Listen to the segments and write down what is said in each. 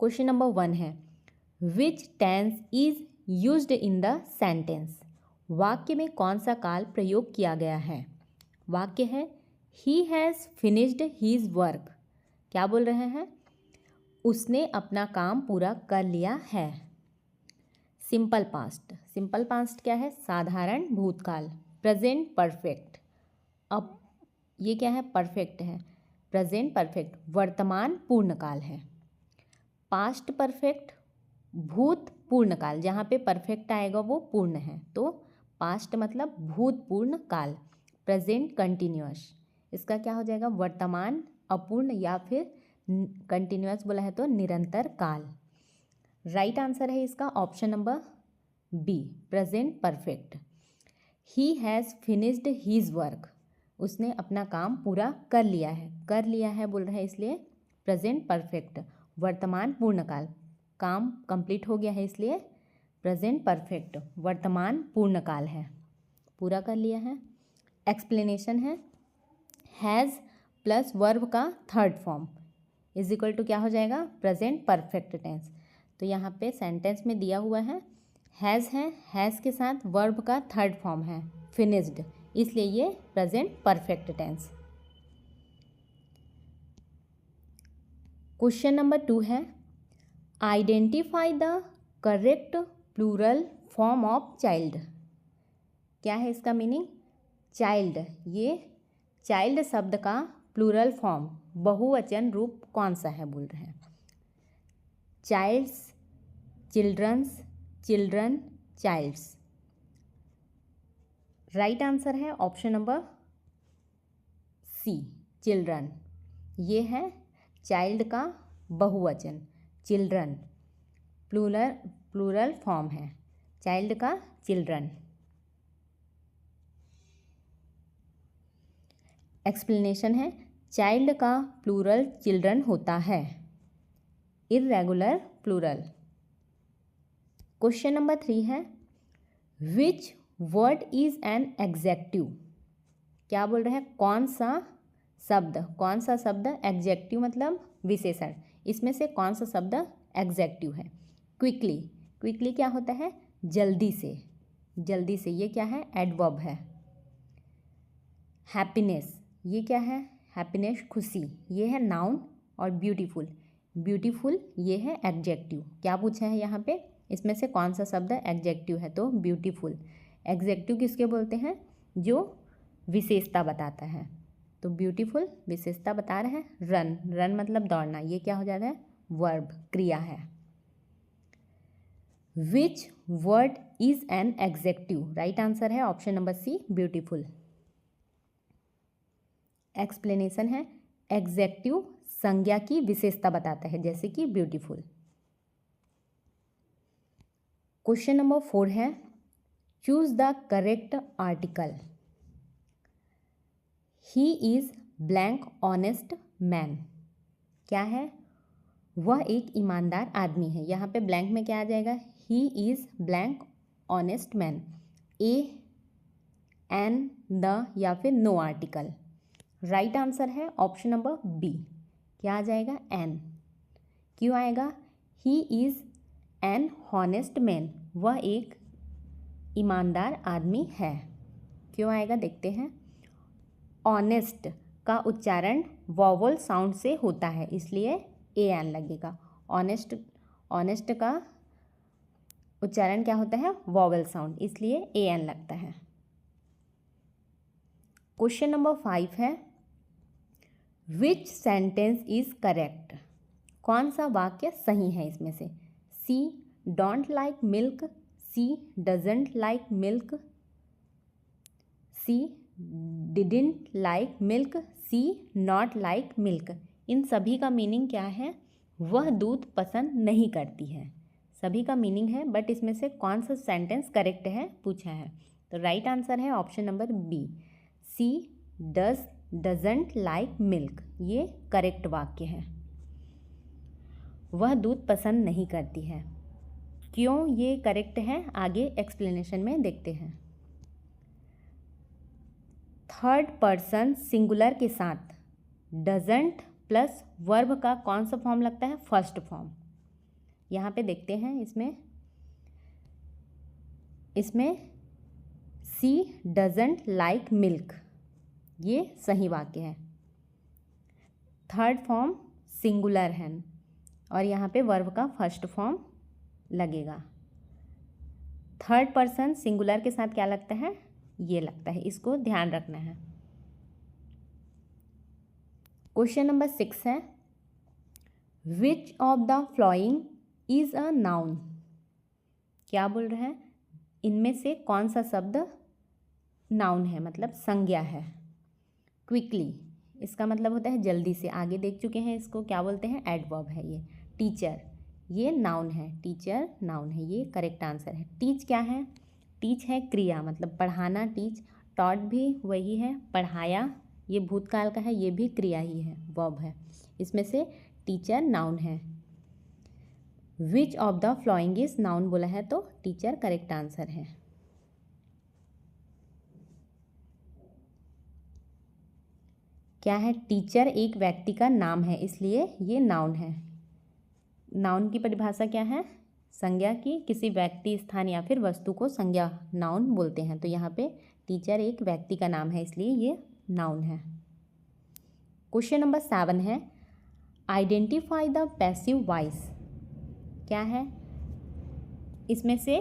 Question number 1 है which tense is used in the sentence. वाक्य में कौन सा काल प्रयोग किया गया है। वाक्य है he has finished his work. क्या बोल रहे हैं, उसने अपना काम पूरा कर लिया है। सिंपल पास्ट, सिंपल पास्ट क्या है, साधारण भूतकाल। प्रेजेंट परफेक्ट, अब ये क्या है, परफेक्ट है, प्रेजेंट परफेक्ट वर्तमान पूर्णकाल है। पास्ट परफेक्ट भूत पूर्णकाल, जहाँ पे परफेक्ट आएगा वो पूर्ण है, तो पास्ट मतलब भूतपूर्ण काल। प्रेजेंट कंटिन्यूअस, इसका क्या हो जाएगा, वर्तमान अपूर्ण या फिर कंटिन्यूअस बोला है तो निरंतर काल। राइट आंसर है इसका option number B, present perfect. He has finished his work, उसने अपना काम पूरा कर लिया है। कर लिया है बोल रहा है इसलिए प्रेजेंट परफेक्ट वर्तमान पूर्णकाल, काम कंप्लीट हो गया है इसलिए प्रेजेंट परफेक्ट वर्तमान पूर्णकाल है, पूरा कर लिया है। एक्सप्लेनेशन है हैज़ प्लस वर्ब का third form is equal to क्या हो जाएगा, प्रेजेंट परफेक्ट टेंस। तो यहाँ पे सेंटेंस में दिया हुआ है हैज़ के साथ वर्ब का थर्ड फॉर्म है फिनिश्ड, इसलिए ये present perfect tense. Question number 2 है identify the correct plural form of child. क्या है इसका मीनिंग, चाइल्ड, ये चाइल्ड शब्द का प्लूरल फॉर्म बहुवचन रूप कौन सा है बोल रहे हैं। Childs, childrens, children, childs. Right answer है ऑप्शन नंबर सी, चिल्ड्रन। ये है चाइल्ड का बहुवचन, चिल्ड्रन प्लूरल फॉर्म है चाइल्ड का चिल्ड्रन। एक्सप्लेनेशन है चाइल्ड का प्लूरल चिल्ड्रन होता है, इर्रेगुलर प्लूरल। क्वेश्चन नंबर 3 है which word is an adjective. क्या बोल रहे हैं, कौन सा शब्द एग्जेक्टिव मतलब विशेषण, इसमें से कौन सा शब्द एग्जेक्टिव है। क्विकली, क्विकली क्या होता है, जल्दी से, जल्दी से, ये क्या है, एडवर्ब है। हैप्पीनेस, ये क्या है, हैप्पीनेस खुशी, ये है नाउन। और ब्यूटीफुल, ब्यूटीफुल ये है एडजेक्टिव। क्या पूछा है यहाँ पे, इसमें से कौन सा शब्द एडजेक्टिव है, तो ब्यूटीफुल। एडजेक्टिव किसके बोलते हैं, जो विशेषता बताता है, तो ब्यूटीफुल विशेषता बता रहे हैं। रन, रन मतलब दौड़ना, ये क्या हो जाता है, वर्ब, क्रिया है। Which word is an adjective, right answer है option number C, beautiful. Explanation है एग्जेक्टिव संज्ञा की विशेषता बताता है, जैसे कि ब्यूटीफुल। क्वेश्चन नंबर 4 है choose the correct article. He is blank honest man. क्या है, वह एक ईमानदार आदमी है। यहाँ पे ब्लैंक में क्या आ जाएगा, he is blank honest man. A, an, the या फिर नो आर्टिकल। राइट आंसर है ऑप्शन नंबर बी, क्या आ जाएगा, एन। क्यों आएगा, he is an honest man, वह एक ईमानदार आदमी है। क्यों आएगा देखते हैं। ऑनेस्ट का उच्चारण वॉवल साउंड से होता है, इसलिए ए एन लगेगा। ऑनेस्ट, ऑनेस्ट का उच्चारण क्या होता है, वॉवल साउंड, इसलिए ए एन लगता है। क्वेश्चन नंबर 5 है विच सेंटेंस इज करेक्ट। कौन सा वाक्य सही है इसमें से। She don't like milk, she doesn't like milk, she didn't like milk, she not like milk. इन सभी का मीनिंग क्या है, वह दूध पसंद नहीं करती है। सभी का मीनिंग है, बट इसमें से कौन सा सेंटेंस करेक्ट है पूछा है। तो राइट आंसर है option number B, she doesn't like milk, ये करेक्ट वाक्य है। वह दूध पसंद नहीं करती है। क्यों ये करेक्ट है, आगे एक्सप्लेनेशन में देखते हैं। थर्ड पर्सन सिंगुलर के साथ डजंट प्लस वर्ब का कौन सा फॉर्म लगता है, फर्स्ट फॉर्म। यहाँ पे देखते हैं इसमें शी डजंट लाइक मिल्क, ये सही वाक्य है। थर्ड फॉर्म सिंगुलर है और यहाँ पे वर्ब का फर्स्ट फॉर्म लगेगा। थर्ड पर्सन सिंगुलर के साथ क्या लगता है, ये लगता है, इसको ध्यान रखना है। क्वेश्चन नंबर 6 है, which of the following is a noun. क्या बोल रहे हैं, इनमें से कौन सा शब्द नाउन है, मतलब संज्ञा है। क्विकली, इसका मतलब होता है जल्दी से, आगे देख चुके हैं, इसको क्या बोलते हैं, एडवर्ब है ये। टीचर, ये नाउन है, टीचर नाउन है, ये करेक्ट आंसर है। टीच क्या है, टीच है क्रिया, मतलब पढ़ाना, टीच। टॉट भी वही है, पढ़ाया, ये भूतकाल का है, ये भी क्रिया ही है, वर्ब है। इसमें से टीचर नाउन है। Which of the following is noun बोला है तो टीचर करेक्ट आंसर है। क्या है, टीचर एक व्यक्ति का नाम है, इसलिए ये नाउन है। नाउन की परिभाषा क्या है, संज्ञा की, किसी व्यक्ति, स्थान या फिर वस्तु को संज्ञा नाउन बोलते हैं। तो यहाँ पे टीचर एक व्यक्ति का नाम है, इसलिए ये नाउन है। क्वेश्चन नंबर 7 है, आइडेंटिफाई द पैसिव वॉइस। क्या है, इसमें से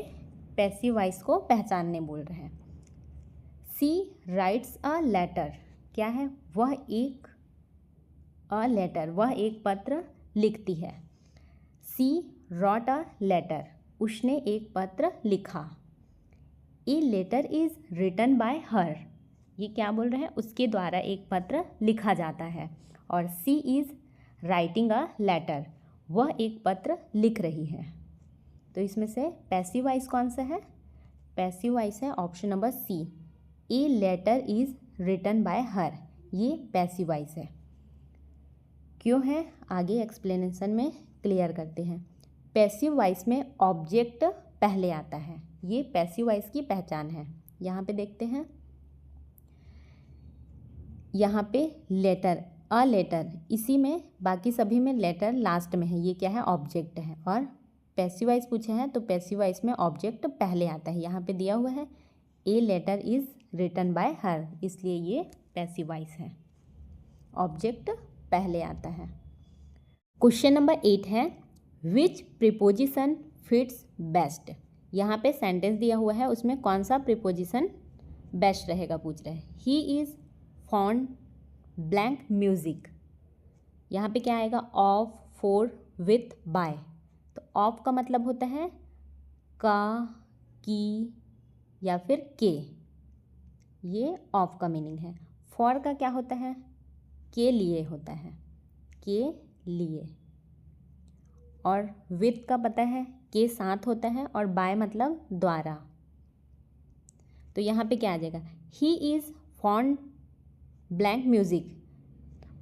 पैसिव वॉइस को पहचानने बोल रहे हैं। सी राइट्स अ लेटर, क्या है, वह एक लेटर, वह एक पत्र लिखती है। सी रॉट अ लेटर, उसने एक पत्र लिखा। A letter is written by her, ये क्या बोल रहे हैं, उसके द्वारा एक पत्र लिखा जाता है। और सी इज राइटिंग अ लेटर, वह एक पत्र लिख रही है। तो इसमें से पैसिव वॉइस कौन सा है, पैसिव वॉइस है option number C, a letter is written by her, ये पैसिव वॉइस है। क्यों है, आगे एक्सप्लेनेशन में क्लियर करते हैं। पैसिव वॉइस में ऑब्जेक्ट पहले आता है, ये पैसिव वॉइस की पहचान है। यहाँ पे देखते हैं, यहाँ पे लेटर, अ लेटर, इसी में, बाकी सभी में लेटर लास्ट में है, ये क्या है, ऑब्जेक्ट है। और पैसिव वॉइस पूछे हैं तो पैसिव वॉइस में ऑब्जेक्ट पहले आता है। यहाँ पे दिया हुआ है a letter is written by her, इसलिए ये पैसिव वॉइस है, ऑब्जेक्ट पहले आता है। क्वेश्चन नंबर 8 है, विच प्रीपोजिशन फिट्स बेस्ट। यहाँ पे सेंटेंस दिया हुआ है, उसमें कौन सा प्रीपोजिशन बेस्ट रहेगा पूछ रहे हैं। He is fond blank music, यहाँ पे क्या आएगा, ऑफ, फॉर, विथ, बाय। तो ऑफ का मतलब होता है का, की या फिर के, ये ऑफ का मीनिंग है। फॉर का क्या होता है, के लिए होता है, के लिए। और विथ का पता है, के साथ होता है, और बाय मतलब द्वारा। तो यहाँ पे क्या आ जाएगा, he is fond blank music,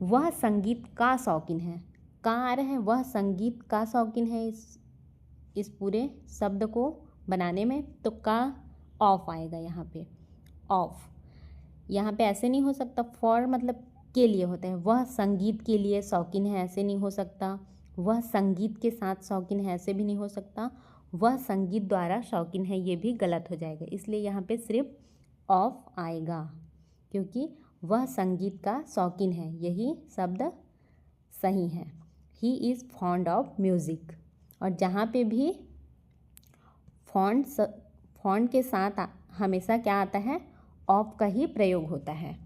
वह संगीत का शौकीन है। कहाँ आ रहा है, वह संगीत का शौकीन है, इस पूरे शब्द को बनाने में, तो का ऑफ आएगा यहाँ पे, ऑफ। यहाँ पे ऐसे नहीं हो सकता, फॉर मतलब के लिए होता है, वह संगीत के लिए शौकीन है, ऐसे नहीं हो सकता। वह संगीत के साथ शौकीन है, ऐसे भी नहीं हो सकता। वह संगीत द्वारा शौकीन है, ये भी गलत हो जाएगा, इसलिए यहाँ पे सिर्फ ऑफ आएगा, क्योंकि वह संगीत का शौकीन है, यही शब्द सही है। He is fond of music. और जहाँ पे भी फॉन्ड के साथ हमेशा क्या आता है, ऑफ का ही प्रयोग होता है।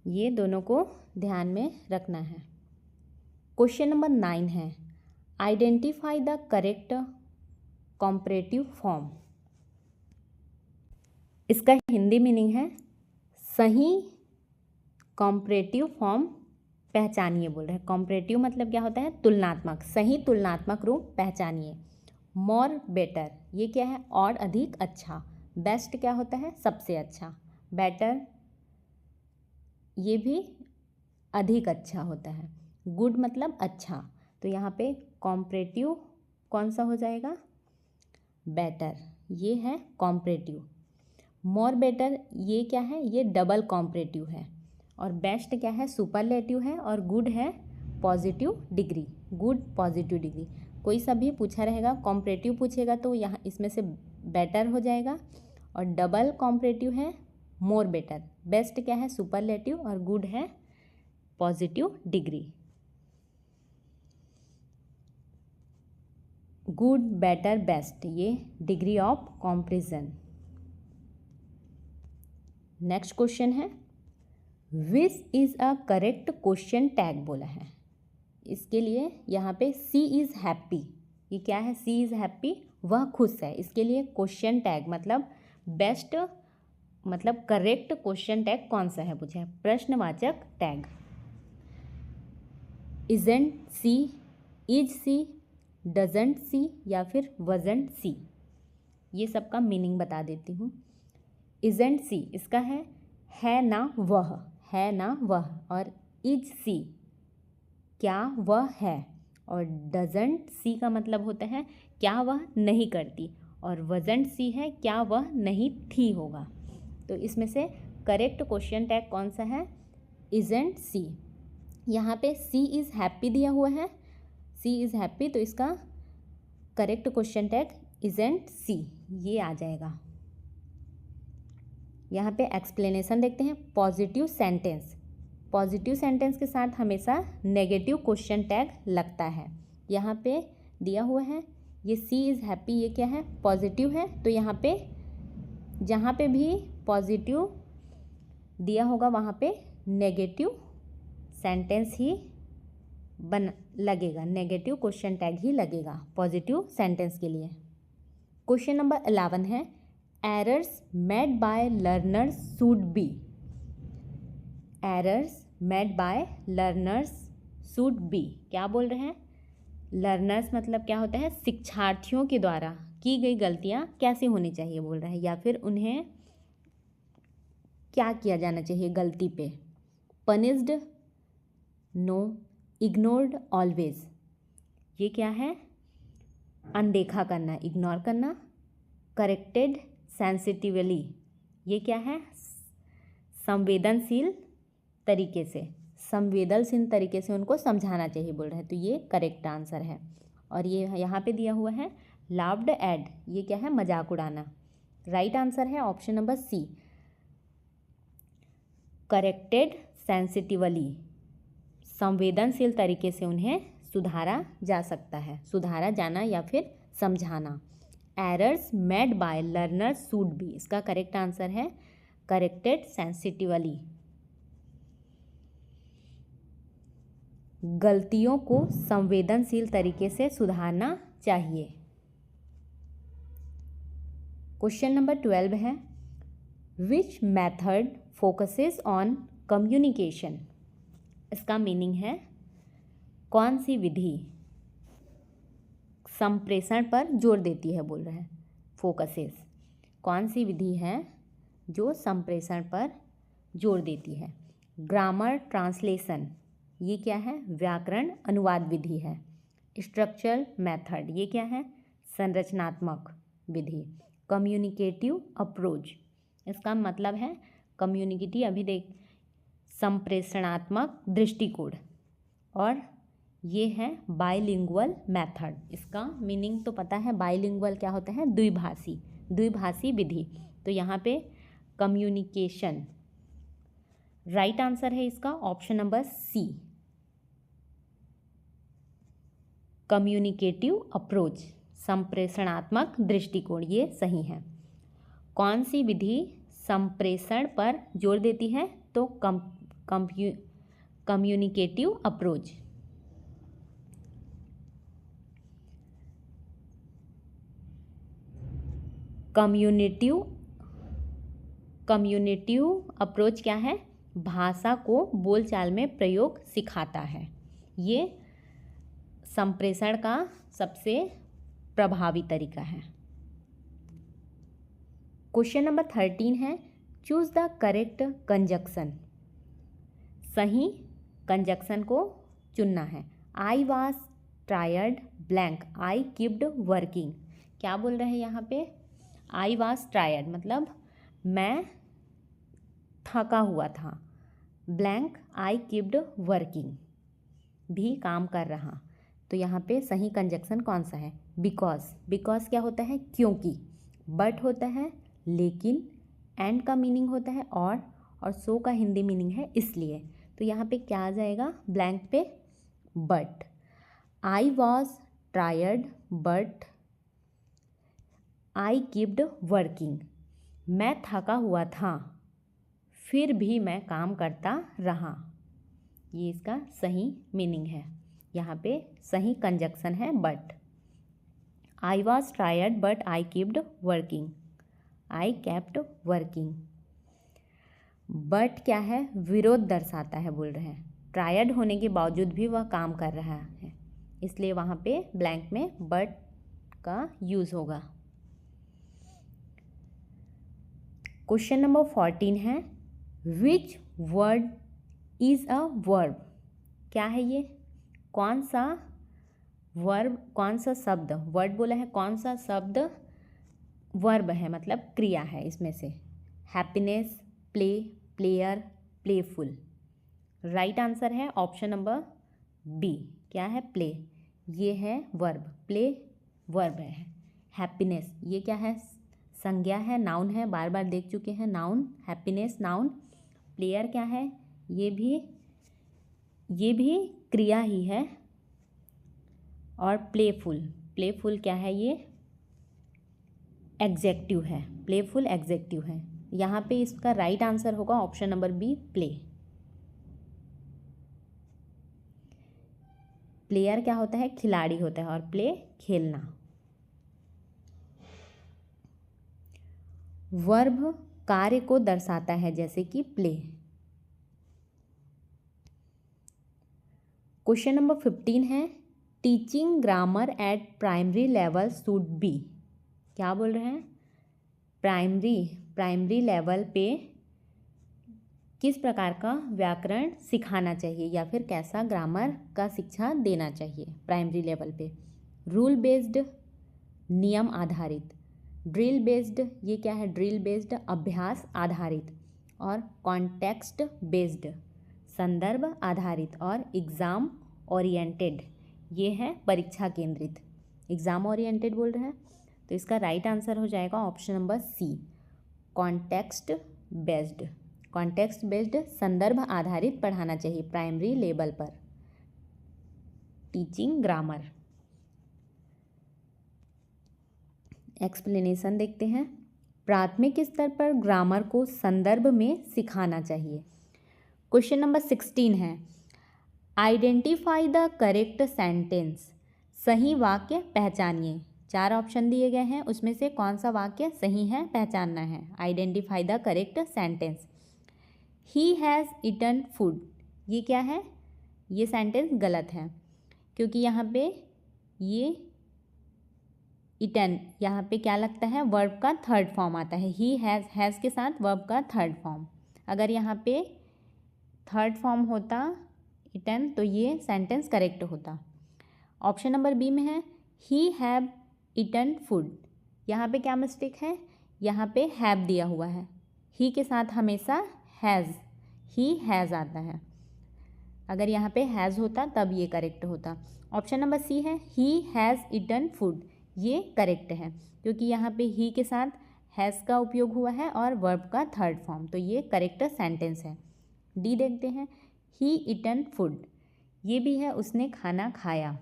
ये दोनों को ध्यान में रखना है। क्वेश्चन नंबर 9 है, identify the correct comparative form. इसका हिंदी मीनिंग है सही कॉम्परेटिव फॉर्म पहचानिए बोल रहे हैं। कॉम्परेटिव मतलब क्या होता है, तुलनात्मक, सही तुलनात्मक रूप पहचानिए। मोर बेटर, ये क्या है, और अधिक अच्छा। बेस्ट क्या होता है, सबसे अच्छा। बेटर ये भी अधिक अच्छा होता है। गुड मतलब अच्छा। तो यहाँ पे कॉम्परेटिव कौन सा हो जाएगा, बेटर, ये है कॉम्परेटिव। मोर बेटर ये क्या है, ये डबल कॉम्परेटिव है। और बेस्ट क्या है, सुपरलेटिव है। और गुड है positive degree, good positive degree. कोई सा भी पूछा रहेगा, कॉम्परेटिव पूछेगा तो यहाँ इसमें से बेटर हो जाएगा, और डबल कॉम्परेटिव है मोर बेटर। बेस्ट क्या है? सुपरलेटिव, और गुड है positive degree. Good, better, best, ये डिग्री ऑफ कॉम्प्रिजन। नेक्स्ट क्वेश्चन है which is a correct question tag बोला है। इसके लिए यहाँ पे सी इज़ हैप्पी, ये क्या है? सी इज़ हैप्पी, वह खुश है। इसके लिए क्वेश्चन टैग मतलब बेस्ट मतलब करेक्ट क्वेश्चन टैग कौन सा है पूछा है? प्रश्नवाचक tag. Isn't she, is she, doesn't she, या फिर वजंट सी, ये सब का मीनिंग बता देती हूँ। इजंट सी इसका है ना वह, है ना वह, और इज सी क्या वह है, और डजंट सी का मतलब होता है क्या वह नहीं करती, और वजंट सी है क्या वह नहीं थी होगा। तो इसमें से करेक्ट क्वेश्चन टैग कौन सा है? इजंट सी। यहाँ पे सी इज़ हैप्पी दिया हुआ है, सी इज़ हैप्पी, तो इसका करेक्ट क्वेश्चन टैग इजंट सी, ये आ जाएगा। यहाँ पे एक्सप्लेनेशन देखते हैं। पॉजिटिव सेंटेंस, पॉजिटिव सेंटेंस के साथ हमेशा नेगेटिव क्वेश्चन टैग लगता है। यहाँ पे दिया हुआ है ये सी इज़ हैप्पी, ये क्या है? पॉजिटिव है, तो यहाँ पे जहाँ पे भी पॉजिटिव दिया होगा वहाँ पे नेगेटिव सेंटेंस ही लगेगा, नेगेटिव क्वेश्चन टैग ही लगेगा पॉजिटिव सेंटेंस के लिए। क्वेश्चन नंबर 11 है errors made by learners should be. Errors made by learners should be, क्या बोल रहे हैं? लर्नर्स मतलब क्या होता है? शिक्षार्थियों के द्वारा की गई गलतियाँ कैसी होनी चाहिए बोल रहा है, या फिर उन्हें क्या किया जाना चाहिए गलती पे। पनिश्ड, नो, इग्नोर्ड, ऑलवेज, ये क्या है? अनदेखा करना, इग्नोर करना। करेक्टेड सेंसिटिवली, ये क्या है? संवेदनशील तरीके से, संवेदनशील तरीके से उनको समझाना चाहिए बोल रहे हैं, तो ये करेक्ट आंसर है। और ये यहाँ पे दिया हुआ है लाफ्ड एट, ये क्या है? मजाक उड़ाना। राइट आंसर है option number C, corrected sensitively, संवेदनशील तरीके से उन्हें सुधारा जा सकता है, सुधारा जाना या फिर समझाना। Errors made by learners should be, इसका करेक्ट आंसर है करेक्टेड सेंसिटिवली, गलतियों को संवेदनशील तरीके से सुधारना चाहिए। क्वेश्चन नंबर 12 है which method focuses on communication. इसका मीनिंग है कौन सी विधि संप्रेषण पर जोर देती है बोल रहे हैं। फोकसेस, कौन सी विधि है जो संप्रेषण पर जोर देती है। ग्रामर ट्रांसलेशन, ये क्या है? व्याकरण अनुवाद विधि है। स्ट्रक्चरल मेथड, ये क्या है? संरचनात्मक विधि। कम्युनिकेटिव अप्रोच, इसका मतलब है कम्युनिकेटिव, अभी देख, संप्रेषणात्मक दृष्टिकोण। और ये है बाइलिंगुअल मेथड, इसका मीनिंग तो पता है, बाइलिंगुअल क्या होता है? द्विभाषी, द्विभाषी विधि। तो यहाँ पे कम्युनिकेशन, राइट आंसर है इसका option number C, communicative approach, संप्रेषणात्मक दृष्टिकोण, ये सही है। कौन सी विधि संप्रेषण पर जोर देती है? तो कम्युनिकेटिव अप्रोच। कम्युनिकेटिव अप्रोच क्या है? भाषा को बोलचाल में प्रयोग सिखाता है, ये संप्रेषण का सबसे प्रभावी तरीका है। क्वेश्चन नंबर 13 है चूज द करेक्ट कंजक्शन। सही कंजक्शन को चुनना है। I was tired blank, I keeped working, क्या बोल रहे हैं यहाँ पे? आई वॉज टायर्ड मतलब मैं थका हुआ था, ब्लैंक आई कीप्ड वर्किंग भी काम कर रहा, तो यहाँ पे सही कंजक्शन कौन सा है? बिकॉज। बिकॉज क्या होता है? क्योंकि। बट होता है लेकिन। एंड का मीनिंग होता है और सो का हिंदी मीनिंग है इसलिए। तो यहाँ पे क्या आ जाएगा ब्लैंक पे? But. I was tired but I keeped working. मैं थका हुआ था फिर भी मैं काम करता रहा। ये इसका सही मीनिंग है। यहाँ पे सही कंजक्शन है but. I was tired but I keeped working. I kept working. But क्या है? विरोध दर्शाता है बोल रहे हैं। टायर्ड होने के बावजूद भी वह काम कर रहा है, इसलिए वहाँ पे ब्लैंक में बट का यूज़ होगा। क्वेश्चन नंबर 14 है, which word is a verb? क्या है ये? कौन सा वर्ब, कौन सा शब्द? वर्ड बोला है, कौन सा शब्द वर्ब है, मतलब क्रिया है इसमें से? Happiness, play, player, playful. Right answer है ऑप्शन नंबर बी। क्या है? प्ले। ये है वर्ब, प्ले वर्ब है। हैप्पीनेस ये क्या है? संज्ञा है, नाउन है, बार बार देख चुके हैं नाउन। Happiness noun. प्लेयर क्या है? ये भी क्रिया ही है। और प्लेफुल, प्लेफुल क्या है? ये एग्जेक्टिव है। प्लेफुल एग्जेक्टिव है। यहाँ पे इसका राइट आंसर होगा option number B, play. Player क्या होता है? खिलाड़ी होता है, और प्ले खेलना। वर्ब कार्य को दर्शाता है जैसे कि प्ले। क्वेश्चन नंबर 15 है, teaching grammar eight primary level should be. क्या बोल रहे हैं? प्राइमरी लेवल पे किस प्रकार का व्याकरण सिखाना चाहिए या फिर कैसा ग्रामर का शिक्षा देना चाहिए प्राइमरी लेवल पे? रूल बेस्ड, नियम आधारित। ड्रिल बेस्ड, ये क्या है? ड्रिल बेस्ड अभ्यास आधारित। और कॉन्टेक्स्ट बेस्ड संदर्भ आधारित। और एग्ज़ाम ओरिएंटेड, ये है परीक्षा केंद्रित। एग्ज़ाम ओरिएंटेड बोल रहे हैं, तो इसका राइट आंसर हो जाएगा option number C, context based. Context based संदर्भ आधारित पढ़ाना चाहिए प्राइमरी लेवल पर टीचिंग ग्रामर। एक्सप्लेनेशन देखते हैं। प्राथमिक स्तर पर ग्रामर को संदर्भ में सिखाना चाहिए। क्वेश्चन नंबर 16 है, आइडेंटिफाई द करेक्ट सेंटेंस। सही वाक्य पहचानिए। 4 ऑप्शन दिए गए हैं, उसमें से कौन सा वाक्य सही है पहचानना है। Identify the correct sentence. He has eaten food, ये क्या है? ये सेंटेंस गलत है, क्योंकि यहाँ पे ये ईटन, यहाँ पे क्या लगता है? वर्ब का थर्ड फॉर्म आता है। ही हैज़ के साथ वर्ब का थर्ड फॉर्म। अगर यहाँ पे थर्ड फॉर्म होता ईटन तो ये सेंटेंस करेक्ट होता। ऑप्शन नंबर बी में है, ही हैव ईटन फूड। यहाँ पे क्या मिस्टेक है? यहाँ पे हैव दिया हुआ है, ही के साथ हमेशा हैज़, ही हैज़ आता है। अगर यहाँ पे हैज़ होता तब ये करेक्ट होता। ऑप्शन नंबर सी है, ही हैज़ ईटन फूड, ये करेक्ट है, क्योंकि यहाँ पे ही के साथ हैज़ का उपयोग हुआ है और वर्ब का थर्ड फॉर्म, तो ये करेक्ट सेंटेंस है। डी देखते हैं, ही ईटन फूड, ये भी है उसने खाना खाया,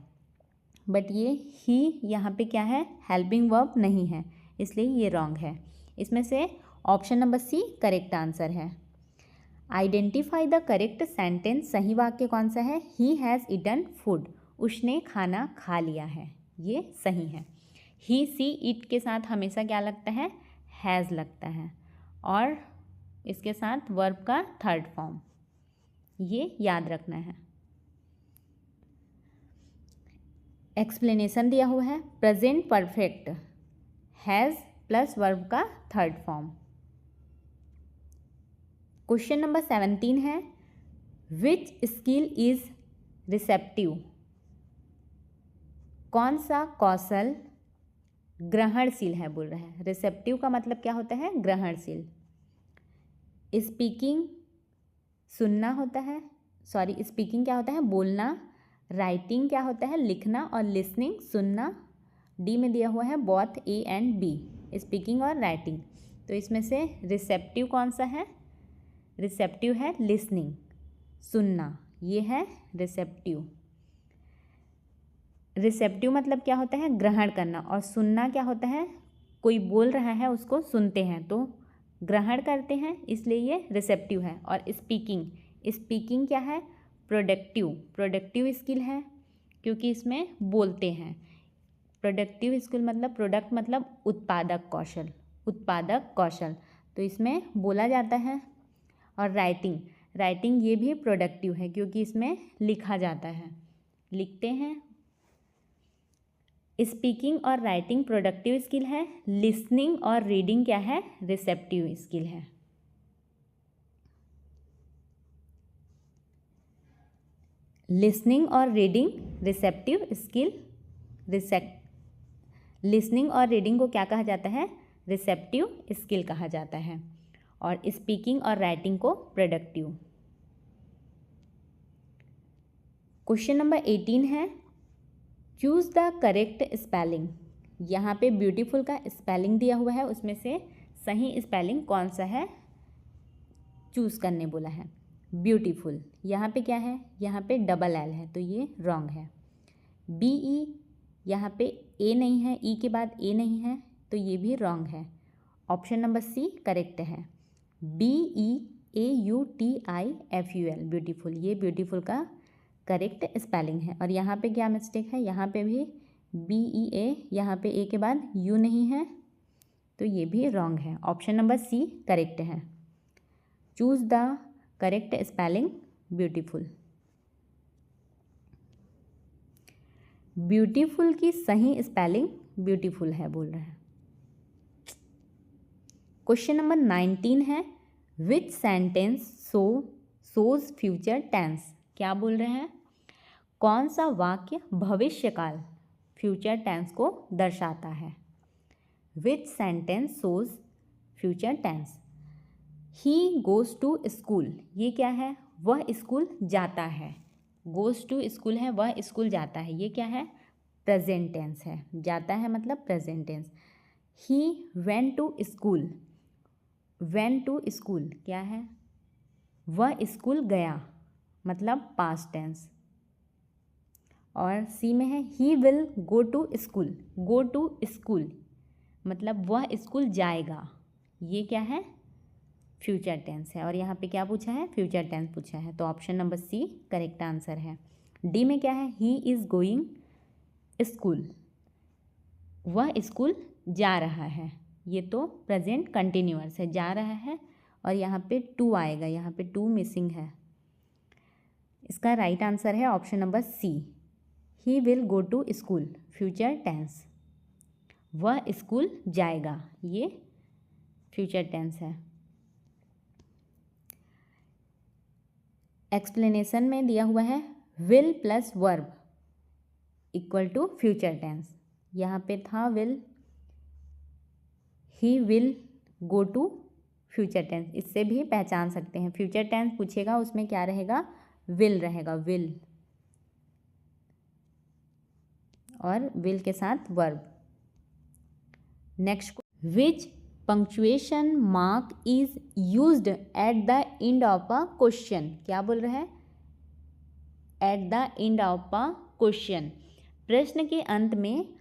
बट ये ही यहाँ पे क्या है? हेल्पिंग वर्ब नहीं है, इसलिए ये रॉन्ग है। इसमें से option number C correct answer है। Identify the correct sentence. सही वाक्य कौन सा है? ही हैज़ ईटन फूड, उसने खाना खा लिया है, ये सही है। ही सी इट के साथ हमेशा क्या लगता है? हैज़ लगता है, और इसके साथ वर्ब का थर्ड फॉर्म, ये याद रखना है। एक्सप्लेनेशन दिया हुआ है, present perfect has plus verb का थर्ड फॉर्म। क्वेश्चन नंबर 17 है, विच स्किल इज रिसेप्टिव। कौन सा कौशल ग्रहणशील है बोल रहे हैं। रिसेप्टिव का मतलब क्या होता है? ग्रहणशील। स्पीकिंग सुनना होता है, सॉरी स्पीकिंग क्या होता है? बोलना। राइटिंग क्या होता है? लिखना, और लिसनिंग सुनना। डी में दिया हुआ है both A and B, speaking और राइटिंग। तो इसमें से रिसेप्टिव कौन सा है? रिसेप्टिव है लिसनिंग, सुनना, ये है रिसेप्टिव। रिसेप्टिव मतलब क्या होता है? ग्रहण करना, और सुनना क्या होता है? कोई बोल रहा है उसको सुनते हैं तो ग्रहण करते हैं, इसलिए ये रिसेप्टिव है। और स्पीकिंग, स्पीकिंग क्या है? प्रोडक्टिव, प्रोडक्टिव स्किल है क्योंकि इसमें बोलते हैं। प्रोडक्टिव स्किल मतलब प्रोडक्ट मतलब उत्पादक कौशल, उत्पादक कौशल, तो इसमें बोला जाता है। और राइटिंग, राइटिंग ये भी प्रोडक्टिव है क्योंकि इसमें लिखा जाता है, लिखते हैं। स्पीकिंग और राइटिंग प्रोडक्टिव स्किल है, लिसनिंग और रीडिंग क्या है? रिसेप्टिव स्किल है। लिसनिंग और रीडिंग रिसेप्टिव स्किल, लिसनिंग और रीडिंग को क्या कहा जाता है? रिसेप्टिव स्किल कहा जाता है, और स्पीकिंग और राइटिंग को प्रोडक्टिव। क्वेश्चन नंबर 18 है, चूज़ द करेक्ट स्पेलिंग। यहाँ पे ब्यूटीफुल का स्पेलिंग दिया हुआ है, उसमें से सही स्पेलिंग कौन सा है चूज़ करने बोला है। ब्यूटीफुल, यहाँ पे क्या है? यहाँ पे डबल एल है तो ये रॉन्ग है। बी ई, यहाँ पे ए नहीं है, ई के बाद ए नहीं है तो ये भी रॉन्ग है। ऑप्शन नंबर सी करेक्ट है, BEAUTIFUL, ब्यूटीफुल, ये ब्यूटीफुल का करेक्ट स्पेलिंग है। और यहाँ पे क्या मिस्टेक है? यहाँ पे भी BEA, यहाँ पे ए के बाद यू नहीं है तो ये भी रॉन्ग है। ऑप्शन नंबर सी करेक्ट है, choose the correct spelling beautiful. Beautiful की सही स्पेलिंग ब्यूटीफुल है बोल रहे हैं। क्वेश्चन नंबर 19 है, which sentence shows future tense. क्या बोल रहे हैं? कौन सा वाक्य भविष्यकाल फ्यूचर टेंस को दर्शाता है? Which sentence shows future tense. He goes to school, ये क्या है? वह स्कूल जाता है। गोज़ टू स्कूल है, वह स्कूल जाता है, ये क्या है? प्रेजेंट टेंस है, जाता है मतलब present tense. He went to school, went to school क्या है? वह स्कूल गया, मतलब पास्ट टेंस। और सी में है he will go to school, go to school मतलब वह स्कूल जाएगा, ये क्या है? फ्यूचर टेंस है। और यहाँ पे क्या पूछा है? फ्यूचर टेंस पूछा है, तो option number C correct answer है। डी में क्या है? ही इज़ गोइंग स्कूल, वह स्कूल जा रहा है, ये तो प्रेजेंट कंटिन्यूअस है, जा रहा है। और यहाँ पे टू आएगा, यहाँ पे टू मिसिंग है। इसका राइट आंसर है option number C, he will go to school, future tense, वह स्कूल जाएगा, ये फ्यूचर टेंस है। एक्सप्लेनेशन में दिया हुआ है will plus verb equal to future tense. यहाँ पे था will, he will go to future tense, इससे भी पहचान सकते हैं। फ्यूचर टेंस पूछेगा उसमें क्या रहेगा? विल रहेगा, विल, और विल के साथ verb. Next, which punctuation mark is used at the end of a question. क्या बोल रहे हैं? At the end of a question, प्रश्न के अंत में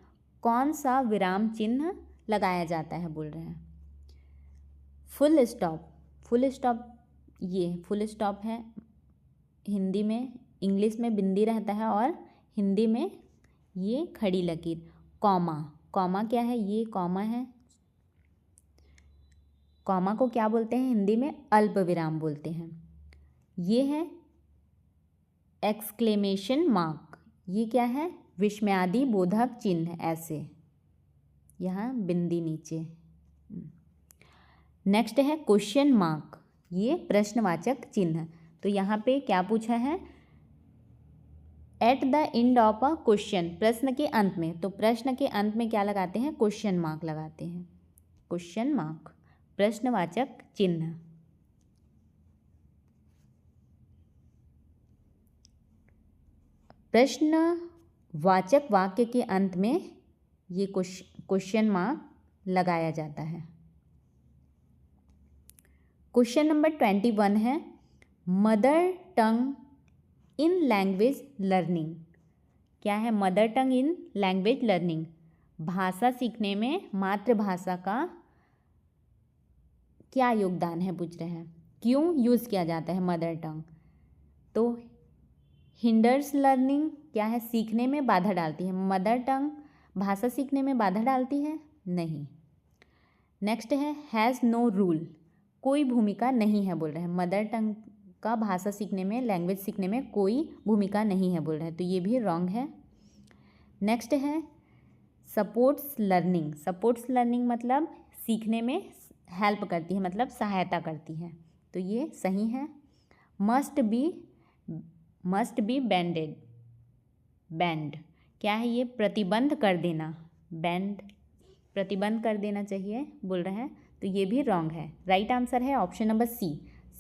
कौन सा विराम चिन्ह लगाया जाता है बोल रहे हैं। फुल स्टॉप, फुल स्टॉप, ये फुल स्टॉप है हिंदी में, इंग्लिश में बिंदी रहता है और हिंदी में ये खड़ी लकीर। कॉमा, कॉमा क्या है? ये कॉमा है, कॉमा को क्या बोलते हैं हिंदी में? अल्प विराम बोलते हैं। ये है एक्सक्लेमेशन मार्क, ये क्या है? विस्मयादि बोधक चिन्ह, ऐसे यहाँ बिंदी नीचे। नेक्स्ट है क्वेश्चन मार्क, ये प्रश्नवाचक चिन्ह। तो यहाँ पे क्या पूछा है? At the end of a question, प्रश्न के अंत में, तो प्रश्न के अंत में क्या लगाते हैं? क्वेश्चन मार्क लगाते हैं, क्वेश्चन मार्क प्रश्नवाचक चिन्ह। प्रश्नवाचक वाक्य के अंत में ये क्वेश्चन मार्क लगाया जाता है। क्वेश्चन नंबर 21 है mother tongue in language learning. क्या है mother tongue in language learning? भाषा सीखने में मातृभाषा का क्या योगदान है पूछ रहे हैं। क्यों यूज़ किया जाता है मदर टंग? तो हिंडर्स लर्निंग, क्या है सीखने में बाधा डालती है। मदर टंग भाषा सीखने में बाधा डालती है? नहीं। नेक्स्ट है हैज़ नो रूल, कोई भूमिका नहीं है बोल रहे हैं। मदर टंग का भाषा सीखने में, लैंग्वेज सीखने में कोई भूमिका नहीं है बोल रहे हैं, तो ये भी रॉन्ग है। नेक्स्ट है सपोर्ट्स लर्निंग। सपोर्ट्स लर्निंग मतलब सीखने में हेल्प करती है, मतलब सहायता करती है, तो ये सही है। मस्ट बी बैंड, क्या है ये प्रतिबंध कर देना, बैंड प्रतिबंध कर देना चाहिए बोल रहे हैं, तो ये भी रॉन्ग है। राइट आंसर है option number C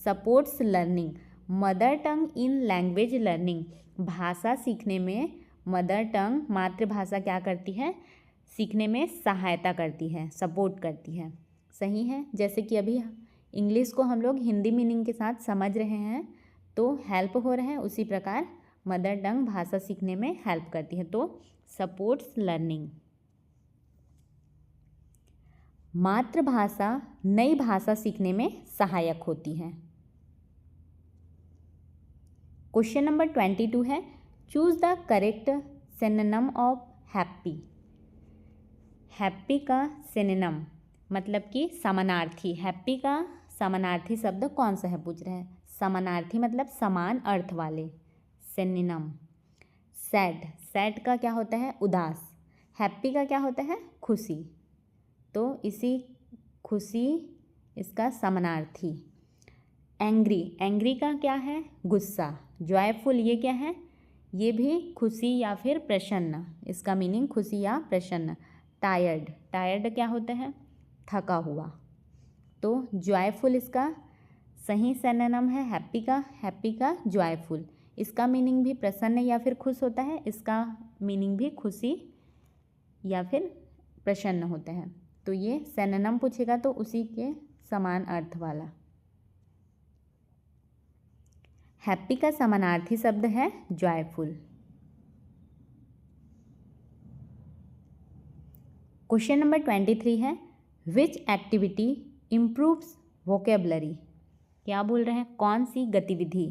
supports learning. Mother tongue in language learning, भाषा सीखने में मदर टंग मातृभाषा क्या करती है, सीखने में सहायता करती है, सपोर्ट करती है। सही है। जैसे कि अभी इंग्लिश को हम लोग हिंदी मीनिंग के साथ समझ रहे हैं तो हेल्प हो रहा है, उसी प्रकार मदर टंग भाषा सीखने में हेल्प करती है, तो सपोर्ट्स लर्निंग। मातृभाषा नई भाषा सीखने में सहायक होती है। क्वेश्चन नंबर 22 है choose the correct synonym of happy. Happy का सिनोनिम मतलब कि समानार्थी, हैप्पी का समानार्थी शब्द कौन सा है पूछ रहे हैं। समानार्थी मतलब समान अर्थ वाले। सिनोनिम सैड, सैड का क्या होता है उदास, हैप्पी का क्या होता है खुशी, तो इसी खुशी इसका समानार्थी। एंग्री, एंग्री का क्या है गुस्सा। जॉयफुल ये क्या है, ये भी खुशी या फिर प्रसन्न, इसका मीनिंग खुशी या प्रसन्न। टायर्ड, टायर्ड क्या होता है थका हुआ, तो जॉयफुल इसका सही सिनोनिम है हैप्पी का जॉयफुल, इसका मीनिंग भी प्रसन्न या फिर खुश होता है, इसका मीनिंग भी खुशी या फिर प्रसन्न होता है, तो ये सिनोनिम पूछेगा तो उसी के समान अर्थ वाला। हैप्पी का समानार्थी शब्द है जॉयफुल। क्वेश्चन नंबर 23 है विच एक्टिविटी इम्प्रूव्स वोकेबलरी। क्या बोल रहे हैं कौन सी गतिविधि,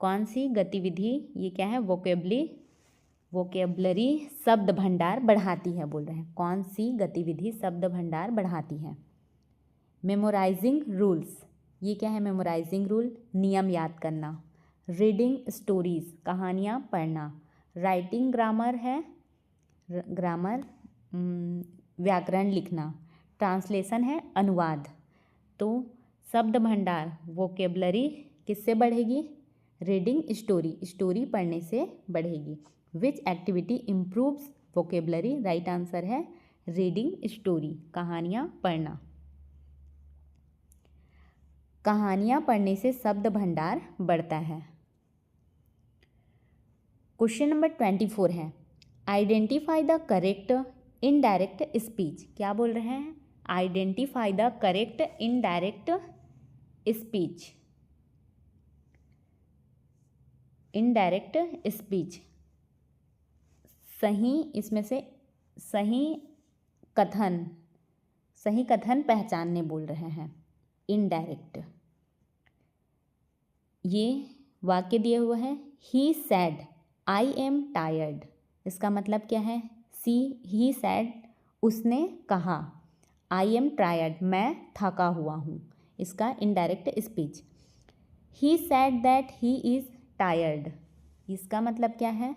कौन सी गतिविधि ये क्या है वोकेबलरी शब्द भंडार बढ़ाती है बोल रहे हैं। कौन सी गतिविधि शब्द भंडार बढ़ाती है। मेमोराइजिंग रूल्स, ये क्या है मेमोराइजिंग रूल नियम याद करना। रीडिंग स्टोरीज कहानियाँ पढ़ना। राइटिंग ग्रामर है ग्रामर व्याकरण लिखना। ट्रांसलेशन है अनुवाद। तो शब्द भंडार वोकेबलरी किससे बढ़ेगी, रीडिंग स्टोरी, स्टोरी पढ़ने से बढ़ेगी। Which activity improves vocabulary, right answer है रीडिंग स्टोरी, कहानियाँ पढ़ना। कहानियाँ पढ़ने से शब्द भंडार बढ़ता है। क्वेश्चन नंबर 24 है identify the correct indirect speech. क्या बोल रहे हैं identify the correct indirect speech. Indirect speech सही, इसमें से सही कथन पहचानने बोल रहे हैं। इनडायरेक्ट ये वाक्य दिए हुए हैं he sad I am tired, इसका मतलब क्या है ही सैड उसने कहा, आई एम टायर्ड मैं थका हुआ हूँ, इसका indirect speech. He said that he is tired, इसका मतलब क्या है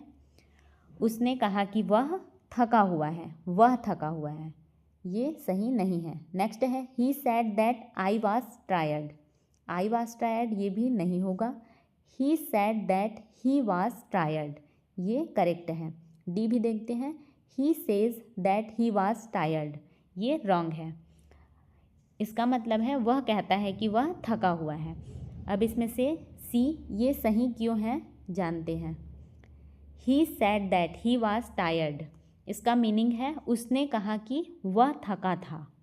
उसने कहा कि वह थका हुआ है, ये सही नहीं है। नेक्स्ट है he said that I was tired, ये भी नहीं होगा। He said that he was tired, ये करेक्ट है। डी भी देखते हैं he says that he was tired, ये रॉन्ग है। इसका मतलब है वह कहता है कि वह थका हुआ है। अब इसमें से सी ये सही क्यों है जानते हैं। He said that he was tired, इसका मीनिंग है उसने कहा कि वह थका था।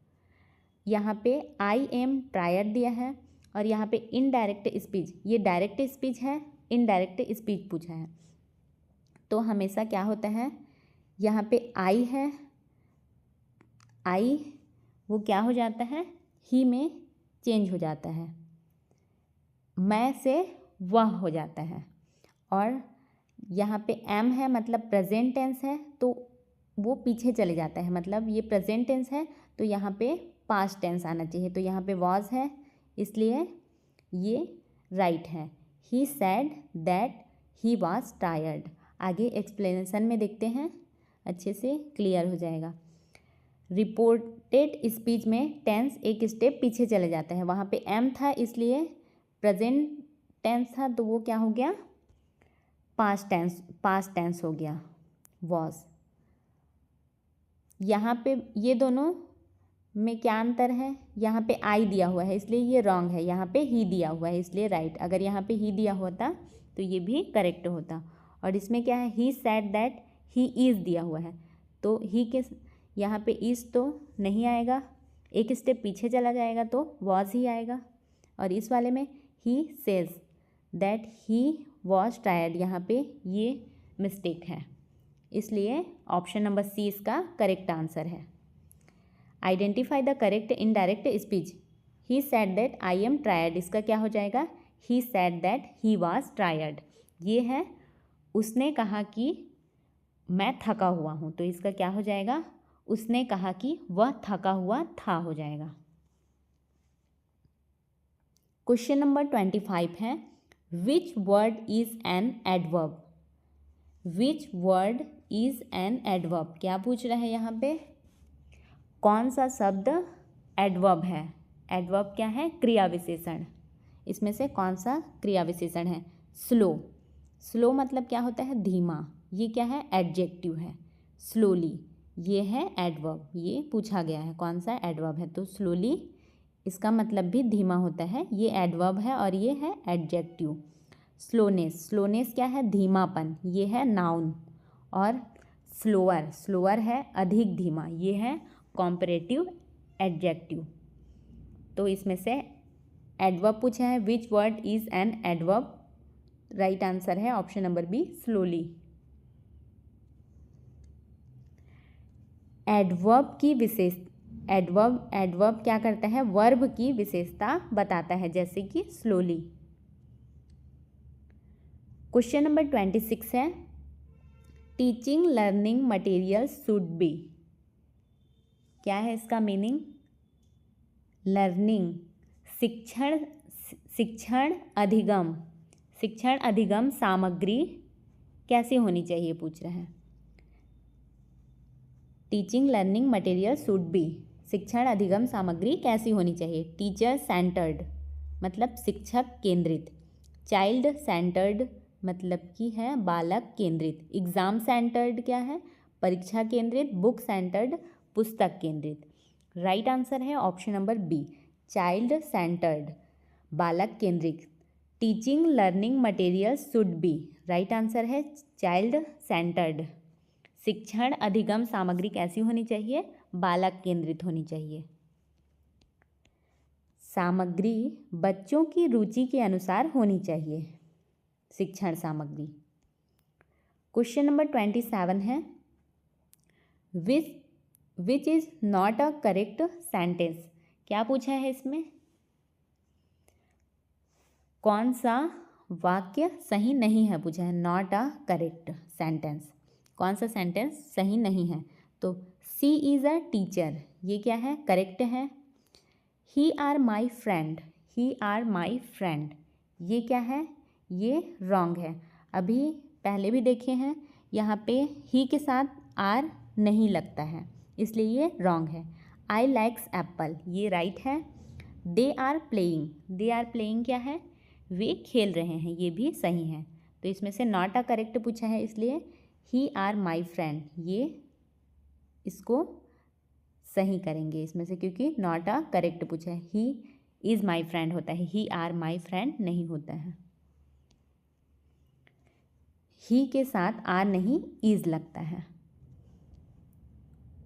यहाँ पे आई एम टायर्ड दिया है और यहाँ पे इनडायरेक्ट स्पीच, ये डायरेक्ट स्पीच है, इनडायरेक्ट स्पीच पूछा है। तो हमेशा क्या होता है, यहाँ पे आई है, आई वो क्या हो जाता है, ही में चेंज हो जाता है, मैं से वह हो जाता है। और यहाँ पे एम है मतलब प्रेजेंट टेंस है, तो वो पीछे चले जाता है, मतलब ये प्रेजेंट टेंस है तो यहाँ पे पास्ट टेंस आना चाहिए, तो यहाँ पे वॉज है इसलिए ये राइट है। He said that he was tired. आगे एक्सप्लेनेशन में देखते हैं, अच्छे से क्लियर हो जाएगा। रिपोर्टेड स्पीच में टेंस एक स्टेप पीछे चले जाता है, वहाँ पे एम था इसलिए प्रेजेंट टेंस था तो वो क्या हो गया, पास्ट टेंस हो गया वॉज। यहाँ पे ये दोनों में क्या अंतर है, यहाँ पे आई दिया हुआ है इसलिए ये रॉन्ग है, यहाँ पे ही दिया हुआ है इसलिए राइट। अगर यहाँ पे ही दिया होता तो ये भी करेक्ट होता। और इसमें क्या है, he said that he is दिया हुआ है, तो ही के यहाँ पे इज़ तो नहीं आएगा, एक स्टेप पीछे चला जाएगा तो वॉज ही आएगा। और इस वाले में ही says that he was tired, यहाँ पे ये मिस्टेक है, इसलिए ऑप्शन नंबर सी इसका करेक्ट आंसर है। Identify the correct indirect speech. He said that I am tired, इसका क्या हो जाएगा, he said that he was tired. ये है उसने कहा कि मैं थका हुआ हूँ, तो इसका क्या हो जाएगा, उसने कहा कि वह थका हुआ था हो जाएगा। क्वेश्चन नंबर 25 है, which word is an adverb. Which word is an adverb, क्या पूछ रहा है यहाँ पे, कौन सा शब्द एडवर्ब है। एडवर्ब क्या है, क्रिया विशेषण, इसमें से कौन सा क्रिया विशेषण है। स्लो, स्लो मतलब क्या होता है, धीमा, ये क्या है, एडजेक्टिव है। स्लोली ये है एडवर्ब, ये पूछा गया है कौन सा एडवर्ब है, तो स्लोली इसका मतलब भी धीमा होता है, ये एडवर्ब है और ये है एडजेक्टिव। स्लोनेस, स्लोनेस क्या है, धीमापन, ये है नाउन। और स्लोअर, स्लोअर है अधिक धीमा, ये है कॉम्परेटिव एडजेक्टिव। तो इसमें से एडवर्ब पूछा है, which word is an adverb, right answer है option number B, slowly. Adverb की विशेष, एडवर्ब क्या करता है, वर्ब की विशेषता बताता है, जैसे कि स्लोली। क्वेश्चन नंबर 26 है, teaching learning material should B, क्या है इसका मीनिंग, लर्निंग शिक्षण, शिक्षण अधिगम सामग्री कैसी होनी चाहिए पूछ रहे हैं। Teaching learning material should B, शिक्षण अधिगम सामग्री कैसी होनी चाहिए। टीचर सेंटर्ड मतलब शिक्षक केंद्रित, चाइल्ड सेंटर्ड मतलब कि है बालक केंद्रित, एग्ज़ाम सेंटर्ड क्या है, परीक्षा केंद्रित, बुक सेंटर्ड पुस्तक केंद्रित। राइट आंसर है option number B, child centred बालक केंद्रित। Teaching learning material should be, right answer है चाइल्ड सेंटर्ड। शिक्षण अधिगम सामग्री कैसी होनी चाहिए, बालक केंद्रित होनी चाहिए। सामग्री बच्चों की रुचि के अनुसार होनी चाहिए, शिक्षण सामग्री। क्वेश्चन नंबर 27 है, which is not a correct sentence, क्या पूछा है इसमें, कौन सा वाक्य सही नहीं है पूछा है, नॉट अ करेक्ट सेंटेंस, कौन सा सेंटेंस सही नहीं है। तो सी इज़ अ टीचर, ये क्या है, करेक्ट है। He are my friend, he are my friend, ये क्या है, ये रॉन्ग है। अभी पहले भी देखे हैं, यहाँ पे ही के साथ आर नहीं लगता है इसलिए ये रॉन्ग है। आई लाइक्स एप्पल, ये राइट है। दे आर प्लेइंग क्या है, वे खेल रहे हैं, ये भी सही है। तो इसमें से नॉट अ करेक्ट पूछा है इसलिए ही आर माई फ्रेंड, ये इसको सही करेंगे इसमें से, क्योंकि नॉट अ करेक्ट पूछा है। ही इज़ माई फ्रेंड होता है, ही आर माई फ्रेंड नहीं होता है। ही के साथ आर नहीं इज लगता है।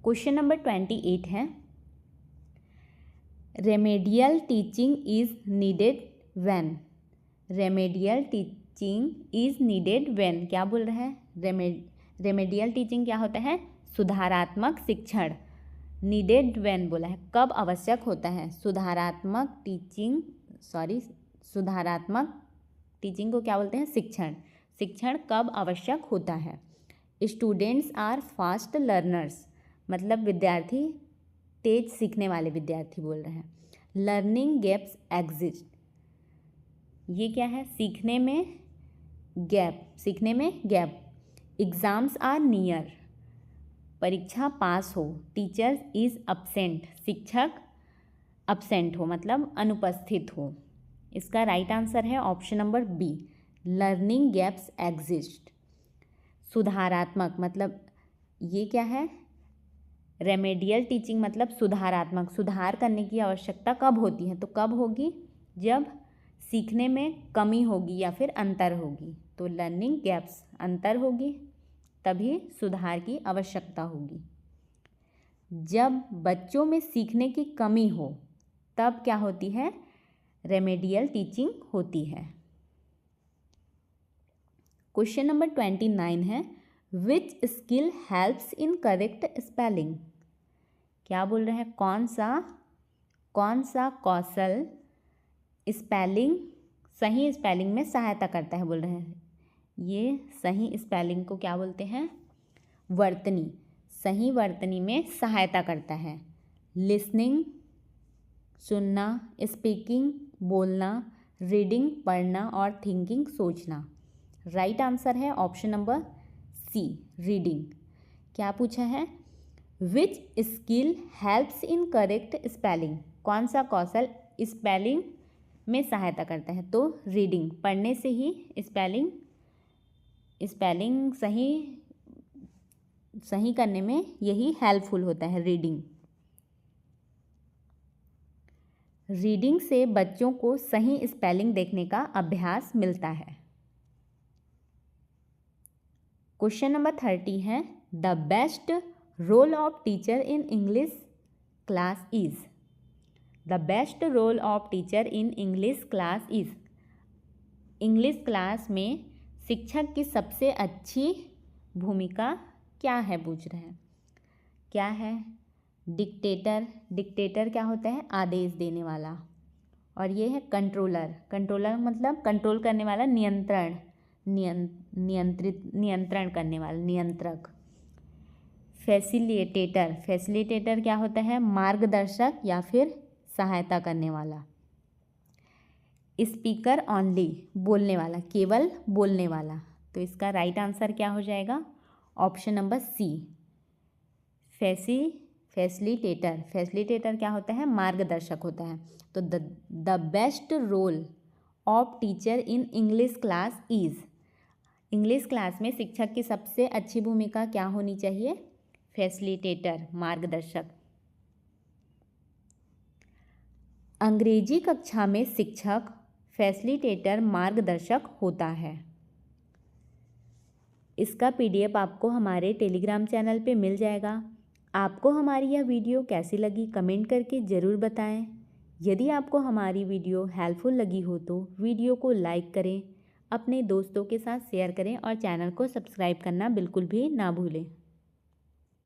क्वेश्चन नंबर 28 है, remedial teaching is needed when. Remedial teaching is needed when क्या बोल रहा है? रेमेडियल टीचिंग क्या होता है? सुधारात्मक शिक्षण। नीडेड व्हेन बोला है, कब आवश्यक होता है? सुधारात्मक टीचिंग को क्या बोलते हैं? शिक्षण। शिक्षण कब आवश्यक होता है? स्टूडेंट्स आर फास्ट लर्नर्स, मतलब विद्यार्थी तेज सीखने वाले विद्यार्थी बोल रहे हैं। लर्निंग गैप्स एग्जिस्ट, ये क्या है? सीखने में गैप। एग्जाम्स आर नियर, परीक्षा पास हो। टीचर्स इज अपसेंट, शिक्षक अपसेंट हो मतलब अनुपस्थित हो। इसका राइट आंसर है option number B, learning gaps exist. सुधारात्मक मतलब ये क्या है? रेमेडियल टीचिंग मतलब सुधारात्मक, सुधार करने की आवश्यकता कब होती है? तो कब होगी? जब सीखने में कमी होगी या फिर अंतर होगी। तो लर्निंग गैप्स, अंतर होगी तभी सुधार की आवश्यकता होगी। जब बच्चों में सीखने की कमी हो तब क्या होती है? रेमेडियल टीचिंग होती है। क्वेश्चन नंबर 29 है, which skill helps in correct spelling. क्या बोल रहे हैं? कौन सा कौशल सही स्पेलिंग में सहायता करता है बोल रहे हैं। ये सही स्पेलिंग को क्या बोलते हैं? वर्तनी। सही वर्तनी में सहायता करता है। लिसनिंग सुनना, स्पीकिंग बोलना, रीडिंग पढ़ना और थिंकिंग सोचना। राइट आंसर है ऑप्शन नंबर सी, रीडिंग। क्या पूछा है? Which skill helps in correct spelling, कौन सा कौशल स्पेलिंग में सहायता करता है? तो रीडिंग, पढ़ने से ही स्पेलिंग सही करने में यही हेल्पफुल होता है, रीडिंग। रीडिंग से बच्चों को सही स्पेलिंग देखने का अभ्यास मिलता है। क्वेश्चन नंबर 30 है, the best role of teacher in English class is. The best role of teacher in English class is. English class में शिक्षक की सबसे अच्छी भूमिका क्या है पूछ रहे हैं। क्या है? डिक्टेटर क्या होता है? आदेश देने वाला। और ये है कंट्रोलर मतलब कंट्रोल करने वाला, नियंत्रण करने वाला, नियंत्रक। फैसिलिटेटर क्या होता है? मार्गदर्शक या फिर सहायता करने वाला। स्पीकर ओनली, बोलने वाला, केवल बोलने वाला। तो इसका राइट आंसर क्या हो जाएगा? ऑप्शन नंबर सी, फैसिलिटेटर क्या होता है? मार्गदर्शक होता है। तो the best role of teacher in English class is. English class में शिक्षक की सबसे अच्छी भूमिका क्या होनी चाहिए? फैसिलिटेटर, मार्गदर्शक। अंग्रेजी कक्षा में शिक्षक फैसिलिटेटर, मार्गदर्शक होता है। इसका PDF आपको हमारे टेलीग्राम चैनल पे मिल जाएगा। आपको हमारी यह वीडियो कैसी लगी कमेंट करके ज़रूर बताएं। यदि आपको हमारी वीडियो हेल्पफुल लगी हो तो वीडियो को लाइक करें, अपने दोस्तों के साथ शेयर करें और चैनल को सब्सक्राइब करना बिल्कुल भी ना भूलें।